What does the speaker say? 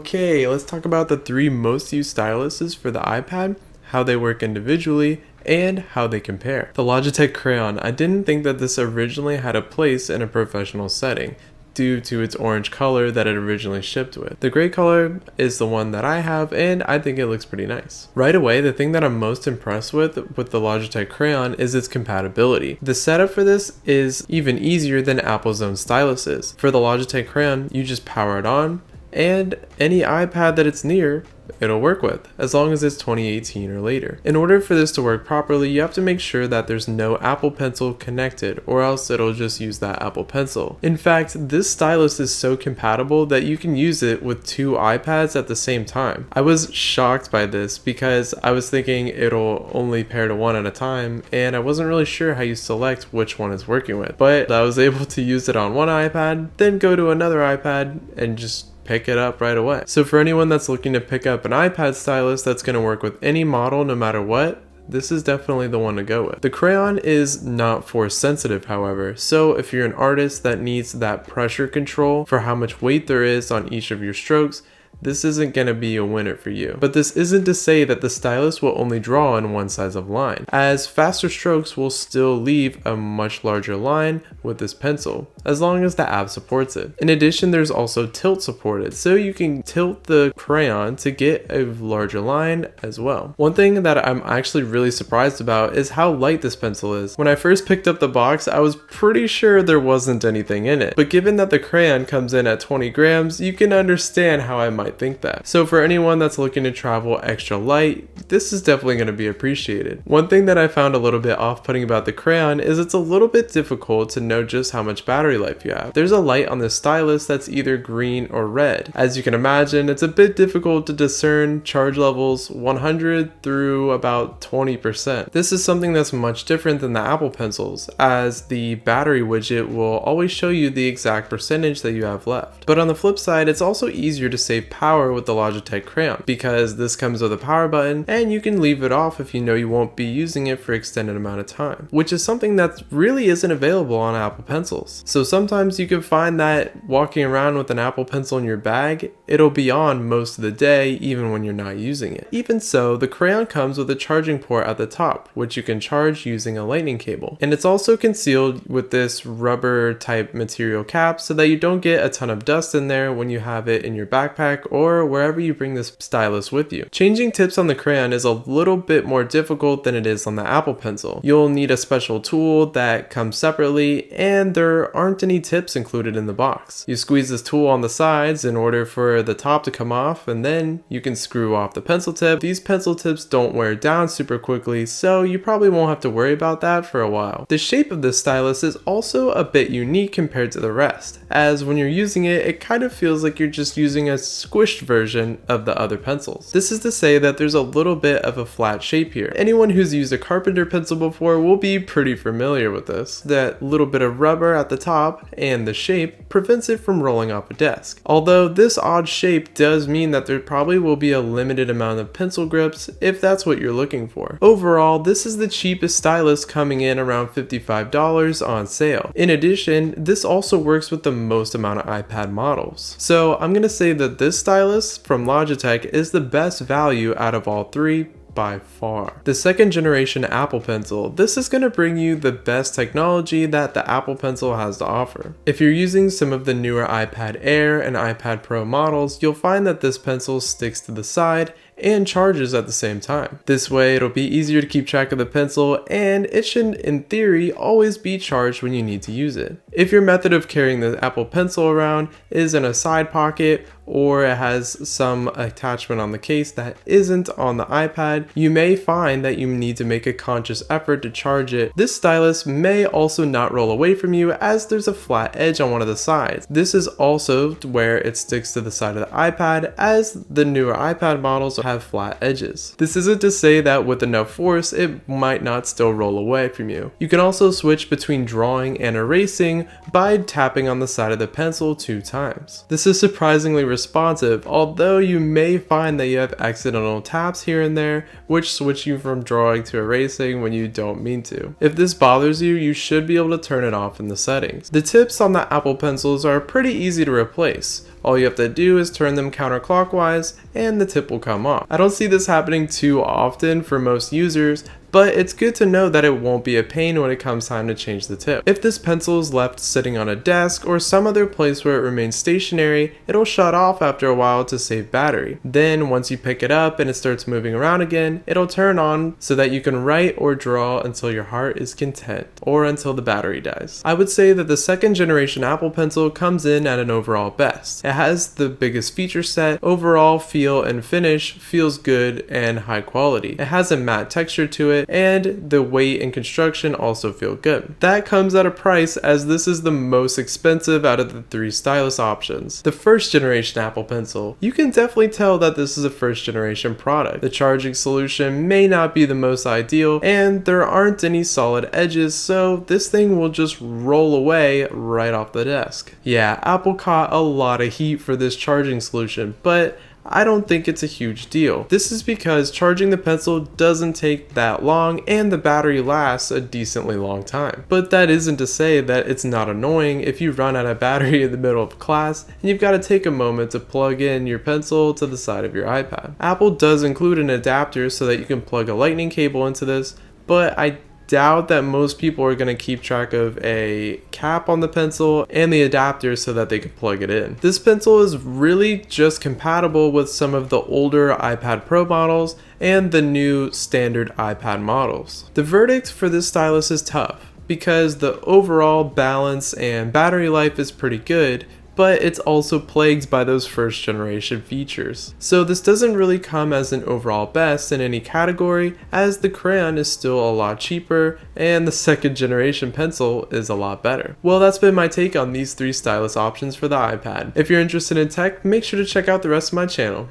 Okay, let's talk about the 3 most used styluses for the iPad, how they work individually, and how they compare. The Logitech Crayon. I didn't think that this originally had a place in a professional setting, due to its orange color that it originally shipped with. The gray color is the one that I have, and I think it looks pretty nice. Right away, the thing that I'm most impressed with the Logitech Crayon is its compatibility. The setup for this is even easier than Apple's own styluses. For the Logitech Crayon, you just power it on, and any iPad that it's near, it'll work with, as long as it's 2018 or later. In order for this to work properly, you have to make sure that there's no Apple Pencil connected, or else it'll just use that Apple Pencil. In fact, this stylus is so compatible that you can use it with 2 iPads at the same time. I was shocked by this because I was thinking it'll only pair to one at a time, and I wasn't really sure how you select which one it's working with. But I was able to use it on one iPad, then go to another iPad, and just pick it up right away. So for anyone that's looking to pick up an iPad stylus that's going to work with any model no matter what, this is definitely the one to go with. The Crayon is not force sensitive, however, so if you're an artist that needs that pressure control for how much weight there is on each of your strokes, this isn't going to be a winner for you. But this isn't to say that the stylus will only draw on one size of line, as faster strokes will still leave a much larger line with this pencil, as long as the app supports it. In addition, there's also tilt supported, so you can tilt the Crayon to get a larger line as well. One thing that I'm actually really surprised about is how light this pencil is. When I first picked up the box, I was pretty sure there wasn't anything in it, but given that the Crayon comes in at 20 grams, you can understand how I might think that. So for anyone that's looking to travel extra light, this is definitely going to be appreciated. One thing that I found a little bit off-putting about the Crayon is it's a little bit difficult to know just how much battery life you have. There's a light on this stylus that's either green or red. As you can imagine, it's a bit difficult to discern charge levels 100 through about 20%. This is something that's much different than the Apple Pencils, as the battery widget will always show you the exact percentage that you have left. But on the flip side, it's also easier to save power with the Logitech Crayon, because this comes with a power button and you can leave it off if you know you won't be using it for an extended amount of time, which is something that really isn't available on Apple Pencils. So sometimes you can find that walking around with an Apple Pencil in your bag, it'll be on most of the day even when you're not using it. Even so, the Crayon comes with a charging port at the top, which you can charge using a lightning cable, and it's also concealed with this rubber type material cap so that you don't get a ton of dust in there when you have it in your backpack or wherever you bring this stylus with you. Changing tips on the Crayon is a little bit more difficult than it is on the Apple Pencil. You'll need a special tool that comes separately, and there aren't any tips included in the box. You squeeze this tool on the sides in order for the top to come off, and then you can screw off the pencil tip. These pencil tips don't wear down super quickly, so you probably won't have to worry about that for a while. The shape of this stylus is also a bit unique compared to the rest, as when you're using it, it kind of feels like you're just using a squished version of the other pencils. This is to say that there's a little bit of a flat shape here. Anyone who's used a carpenter pencil before will be pretty familiar with this. That little bit of rubber at the top and the shape prevents it from rolling off a desk. Although this odd shape does mean that there probably will be a limited amount of pencil grips if that's what you're looking for. Overall, this is the cheapest stylus, coming in around $55 on sale. In addition, this also works with the most amount of iPad models. So I'm gonna say that this stylus from Logitech is the best value out of all 3 by far. The 2nd generation Apple Pencil. This is going to bring you the best technology that the Apple Pencil has to offer. If you're using some of the newer iPad Air and iPad Pro models, you'll find that this pencil sticks to the side and charges at the same time. This way it'll be easier to keep track of the pencil, and it should in theory always be charged when you need to use it. If your method of carrying the Apple Pencil around is in a side pocket, or it has some attachment on the case that isn't on the iPad, you may find that you need to make a conscious effort to charge it. This stylus may also not roll away from you, as there's a flat edge on one of the sides. This is also where it sticks to the side of the iPad, as the newer iPad models have flat edges. This isn't to say that with enough force it might not still roll away from you. You can also switch between drawing and erasing by tapping on the side of the pencil 2 times. This is surprisingly responsive, although you may find that you have accidental taps here and there which switch you from drawing to erasing when you don't mean to. If this bothers you, you should be able to turn it off in the settings. The tips on the Apple Pencils are pretty easy to replace, All you have to do is turn them counterclockwise and the tip will come off. I don't see this happening too often for most users, but it's good to know that it won't be a pain when it comes time to change the tip. If this pencil is left sitting on a desk or some other place where it remains stationary, it'll shut off after a while to save battery. Then once you pick it up and it starts moving around again, it'll turn on so that you can write or draw until your heart is content, or until the battery dies. I would say that the second generation Apple Pencil comes in at an overall best. It has the biggest feature set, overall feel and finish feels good and high quality. It has a matte texture to it, and the weight and construction also feel good. That comes at a price, as this is the most expensive out of the three stylus options. The first generation Apple Pencil, you can definitely tell that this is a first generation product. The charging solution may not be the most ideal, and there aren't any solid edges, so this thing will just roll away right off the desk. Yeah, Apple caught a lot of heat for this charging solution, but I don't think it's a huge deal. This is because charging the pencil doesn't take that long and the battery lasts a decently long time. But that isn't to say that it's not annoying if you run out of battery in the middle of class and you've got to take a moment to plug in your pencil to the side of your iPad. Apple does include an adapter so that you can plug a lightning cable into this, but I doubt that most people are going to keep track of a cap on the pencil and the adapter so that they can plug it in. This pencil is really just compatible with some of the older iPad Pro models and the new standard iPad models. The verdict for this stylus is tough because the overall balance and battery life is pretty good, but it's also plagued by those first generation features. So this doesn't really come as an overall best in any category, as the Crayon is still a lot cheaper and the second generation pencil is a lot better. Well, that's been my take on these three stylus options for the iPad. If you're interested in tech, make sure to check out the rest of my channel.